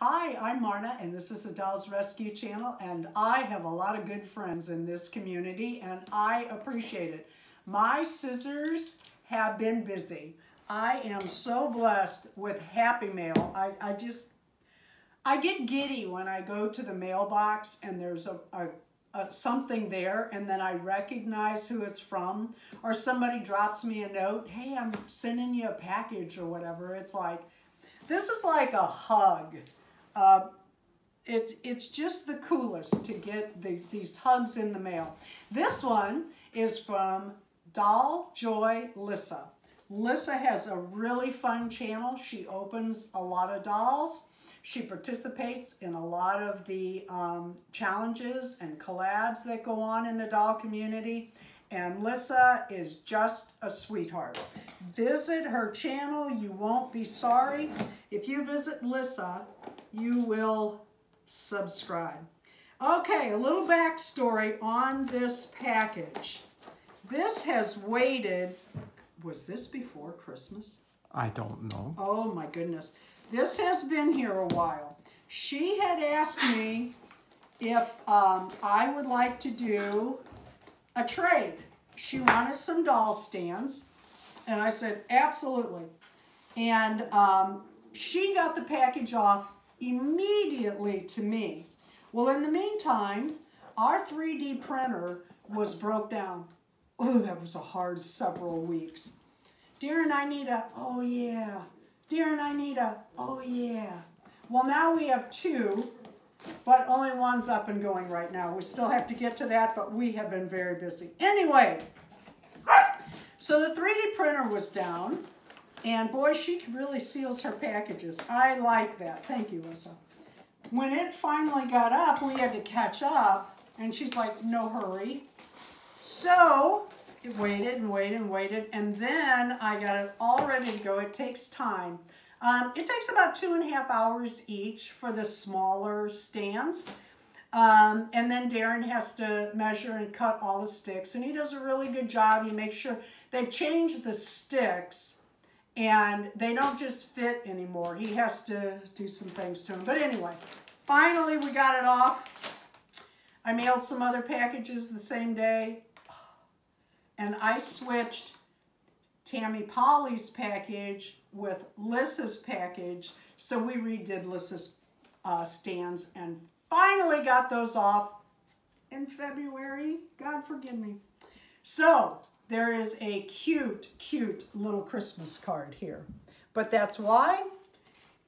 Hi, I'm Marna, and this is the Dolls Rescue Channel, and I have a lot of good friends in this community, and I appreciate it. My scissors have been busy. I am so blessed with Happy Mail. I get giddy when I go to the mailbox and there's something there, and then I recognize who it's from, or somebody drops me a note, hey, I'm sending you a package or whatever. It's like, this is like a hug. It's just the coolest to get these hugs in the mail. This one is from Doll Joy Lissa. Lissa has a really fun channel. She opens a lot of dolls. She participates in a lot of the challenges and collabs that go on in the doll community. And Lissa is just a sweetheart. Visit her channel. You won't be sorry. If you visit Lissa, you will subscribe. Okay, a little backstory on this package. This has waited, was this before Christmas? I don't know. Oh my goodness. This has been here a while. She had asked me if I would like to do a trade. She wanted some doll stands, and I said, absolutely. And she got the package off immediately to me. Well, in the meantime, our 3D printer was broke down. Oh, that was a hard several weeks. Darren, I need a, oh yeah. Darren, I need a, oh yeah. Well, now we have two, but only one's up and going right now. We still have to get to that, but we have been very busy. Anyway, so the 3D printer was down, and boy, she really seals her packages. I like that. Thank you, Lissa. When it finally got up, we had to catch up, and she's like, no hurry. So it waited and waited and waited, and then I got it all ready to go. It takes time. It takes about 2.5 hours each for the smaller stands. And then Darren has to measure and cut all the sticks, and he does a really good job. He makes sure they've changed the sticks, and they don't just fit anymore. He has to do some things to them. But anyway, finally we got it off. I mailed some other packages the same day, and I switched Tammy Polly's package with Lissa's package. So we redid Lissa's stands and finally got those off in February. God forgive me. So there is a cute, cute little Christmas card here. But that's why.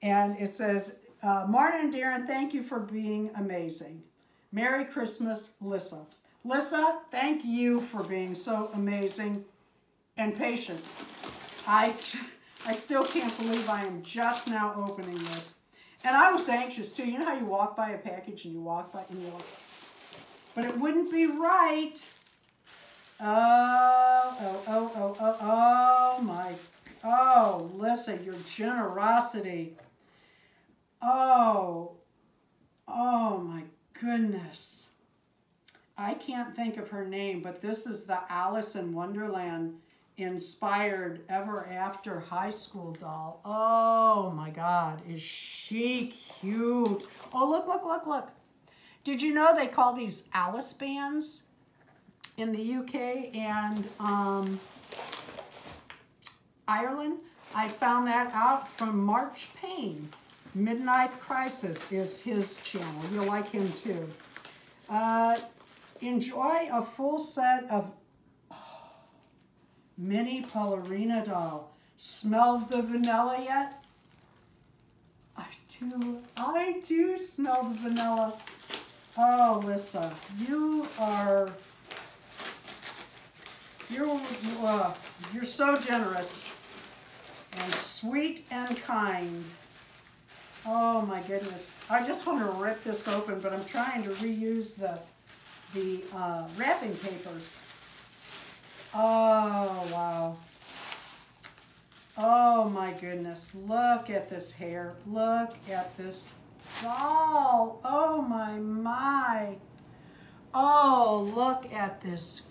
And it says, Marta and Darren, thank you for being amazing. Merry Christmas, Lissa. Lissa, thank you for being so amazing and patient. I still can't believe I am just now opening this. And I was anxious too. You know how you walk by a package and you walk by and you walk, but it wouldn't be right. Oh my, oh, Lissa, your generosity. Oh my goodness. I can't think of her name, but this is the Alice in Wonderland inspired Ever After high school doll. Oh my God, is she cute? Oh, look, look, look, look. Did you know they call these Alice bands in the UK and Ireland? I found that out from March Payne. Midnight Crisis is his channel. You'll like him too. Enjoy a full set of mini Paola Reina doll. Smell the vanilla yet? I do smell the vanilla. Oh, Lissa, you're so generous and sweet and kind. Oh my goodness. I just want to rip this open, but I'm trying to reuse the wrapping papers. Oh, wow. Oh my goodness. Look at this hair. Look at this doll. Oh my. Oh, look at this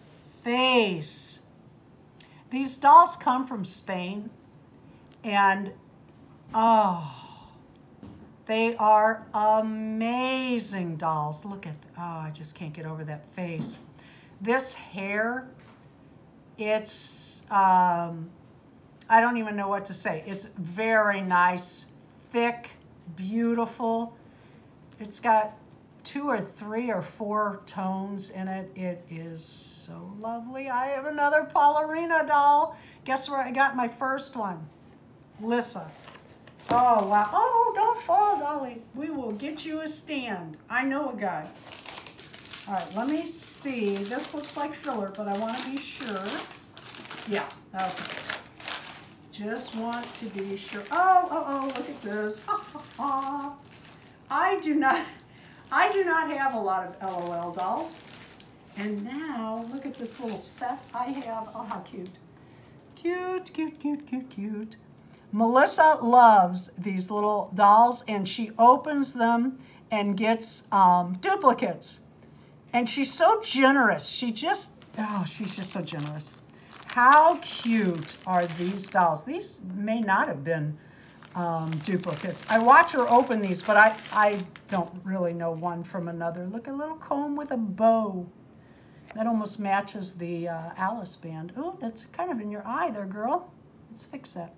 face. These dolls come from Spain, and oh, They are amazing dolls. Look at, oh, I just can't get over that face. This hair, it's, I don't even know what to say. It's very nice, thick, beautiful. It's got 2 or 3 or 4 tones in it. It is so lovely. I have another Paola Reina doll. Guess where I got my first one? Lissa. Oh, wow. Oh, don't fall, Dolly. We will get you a stand. I know a guy. All right, let me see. This looks like filler, but I want to be sure. Yeah, okay. Just want to be sure. Oh, look at this. I do not have a lot of LOL dolls. And now, look at this little set I have. Oh, how cute. Cute, cute, cute, cute, cute. Melissa loves these little dolls, and she opens them and gets duplicates. And she's so generous. She's just so generous. How cute are these dolls? These may not have been duplicates. I watch her open these, but I don't really know one from another. Look, a little comb with a bow. That almost matches the Alice band. Ooh, that's kind of in your eye there, girl. Let's fix that.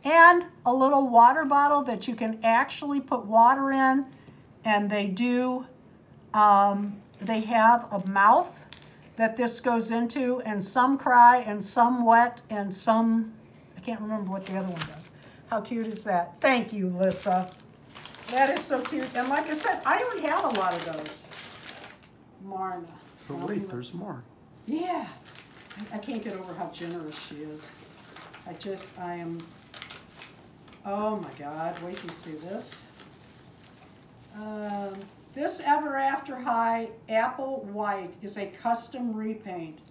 And a little water bottle that you can actually put water in, and they do, they have a mouth that this goes into, and some cry, and some wet, and some, I can't remember what the other one does. How cute is that? Thank you, Lissa. That is so cute. And like I said, I don't have a lot of those. Marna. But wait, there's more. Yeah. I can't get over how generous she is. I am, oh my God, wait till you see this. This Ever After High Apple White is a custom repaint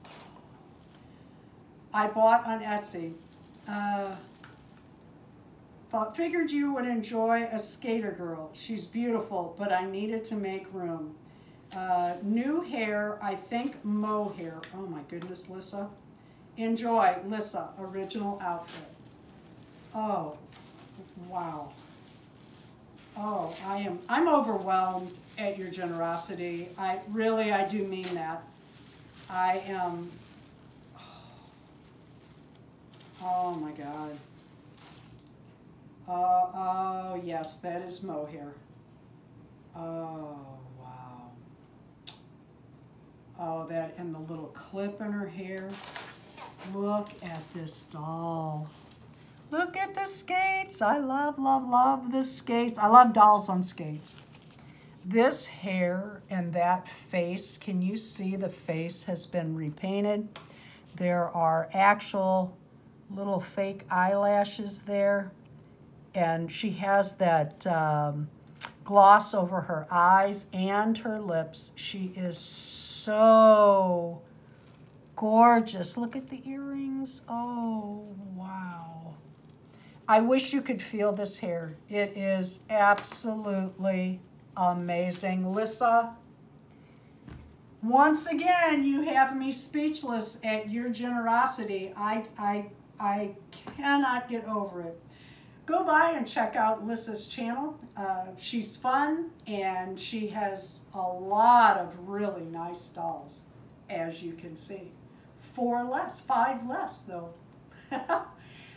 I bought on Etsy. Figured you would enjoy a skater girl. She's beautiful, but I needed to make room. New hair, I think mohair. Oh my goodness, Lissa. Enjoy, Lissa, original outfit. Oh, wow. Oh, I'm overwhelmed at your generosity. I do mean that. I am, oh my God. Oh yes, that is mohair. Oh, wow. Oh, that, and the little clip in her hair. Look at this doll. Look at the skates. I love, love, love the skates. I love dolls on skates. This hair and that face, can you see the face has been repainted? There are actual little fake eyelashes there. And she has that gloss over her eyes and her lips. She is so gorgeous. Look at the earrings. Oh, wow. I wish you could feel this hair. It is absolutely amazing. Lissa, once again, you have me speechless at your generosity. I cannot get over it. Go by and check out Lissa's channel. She's fun, and she has a lot of really nice dolls, as you can see. 5 less though.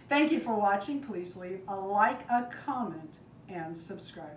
Thank you for watching. Please leave a like, a comment, and subscribe.